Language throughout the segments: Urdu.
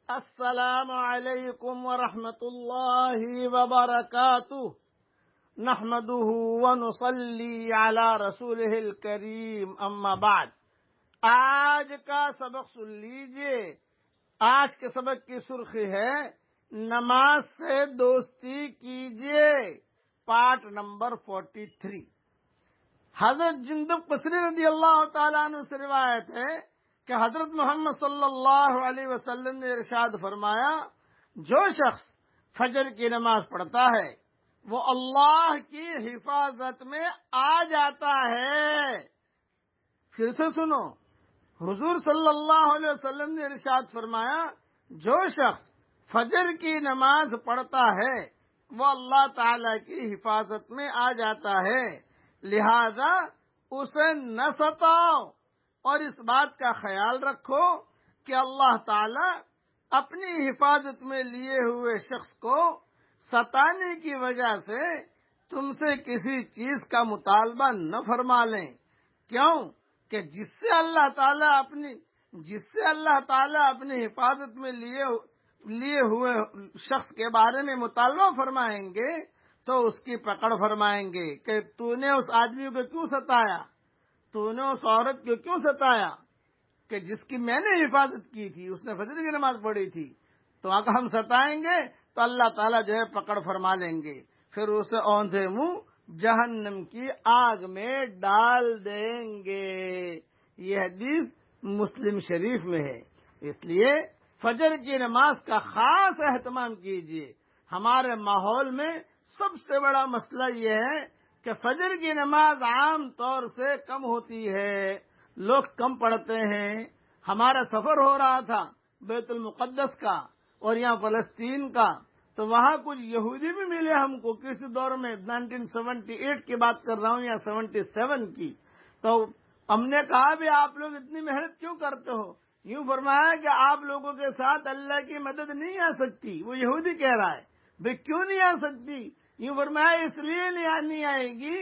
السلام علیکم ورحمۃ اللہ وبرکاتہ نحمده ونصلی علی رسولہ الکریم اما بعد۔ آج کا سبق سن لیجئے۔ آج کے سبق کی سرخی ہے نماز سے دوستی کیجئے، پارٹ نمبر 43۔ حضرت جندب قصری رضی اللہ تعالیٰ عنہ سے روایت ہے کہ حضرت محمد صلی اللہ علیہ وسلم نے ارشاد فرمایا، جو شخص فجر کی نماز پڑھتا ہے وہ اللہ کی حفاظت میں آ جاتا ہے۔ پھر سے سنو، حضور صلی اللہ علیہ وسلم نے ارشاد فرمایا، جو شخص فجر کی نماز پڑھتا ہے وہ اللہ تعالی کی حفاظت میں آ جاتا ہے، لہذا اسے نہ ستاؤ، اور اس بات کا خیال رکھو کہ اللہ تعالی اپنی حفاظت میں لیے ہوئے شخص کو ستانے کی وجہ سے تم سے کسی چیز کا مطالبہ نہ فرما لیں۔ کیوں کہ جس سے اللہ تعالی اپنی حفاظت میں لیے ہوئے شخص کے بارے میں مطالبہ فرمائیں گے تو اس کی پکڑ فرمائیں گے کہ تو نے اس آدمی کو کیوں ستایا، تو نے اس عورت کو کیوں ستایا کہ جس کی میں نے حفاظت کی تھی، اس نے فجر کی نماز پڑھی تھی، تو اگر ہم ستائیں گے تو اللہ تعالیٰ جو ہے پکڑ فرما لیں گے، پھر اسے اوندھے منہ جہنم کی آگ میں ڈال دیں گے۔ یہ حدیث مسلم شریف میں ہے۔ اس لیے فجر کی نماز کا خاص اہتمام کیجیے۔ ہمارے ماحول میں سب سے بڑا مسئلہ یہ ہے کہ فجر کی نماز عام طور سے کم ہوتی ہے، لوگ کم پڑھتے ہیں۔ ہمارا سفر ہو رہا تھا بیت المقدس کا اور یہاں فلسطین کا، تو وہاں کچھ یہودی بھی ملے ہم کو کسی دور میں، 1978 کی بات کر رہا ہوں یا 77 کی۔ تو ہم نے کہا بھی آپ لوگ اتنی محنت کیوں کرتے ہو؟ یوں فرمایا کہ آپ لوگوں کے ساتھ اللہ کی مدد نہیں آ سکتی۔ وہ یہودی کہہ رہا ہے بھئی کیوں نہیں آ سکتی؟ یوں فرمایا اس لیے نہیں آئے گی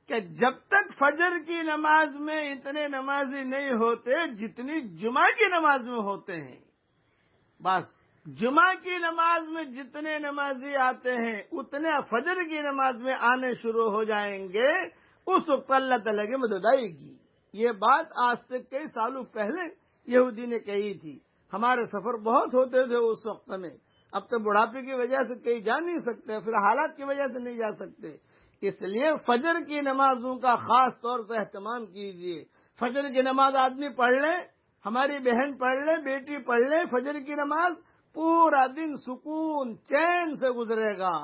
کہ جب تک فجر کی نماز میں اتنے نمازی نہیں ہوتے جتنی جمعہ کی نماز میں ہوتے ہیں۔ بس جمعہ کی نماز میں جتنے نمازی آتے ہیں اتنے فجر کی نماز میں آنے شروع ہو جائیں گے، اس وقت اللہ تعالیٰ کی مدد آئے گی۔ یہ بات آج سے کئی سالوں پہلے یہودی نے کہی تھی۔ ہمارے سفر بہت ہوتے تھے اس وقت میں، اب تو بڑھاپے کی وجہ سے کہیں جا نہیں سکتے، پھر حالات کی وجہ سے نہیں جا سکتے۔ اس لیے فجر کی نمازوں کا خاص طور سے اہتمام کیجیے۔ فجر کی نماز آدمی پڑھ لے، ہماری بہن پڑھ لے، بیٹی پڑھ لے فجر کی نماز، پورا دن سکون چین سے گزرے گا۔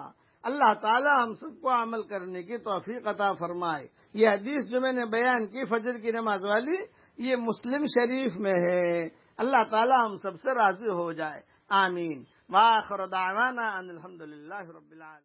اللہ تعالی ہم سب کو عمل کرنے کی توفیق عطا فرمائے۔ یہ حدیث جو میں نے بیان کی فجر کی نماز والی، یہ مسلم شریف میں ہے۔ اللہ تعالی ہم سب سے راضی ہو جائے، آمین۔ وآخر دعوانا ان الحمدللہ رب العالمین۔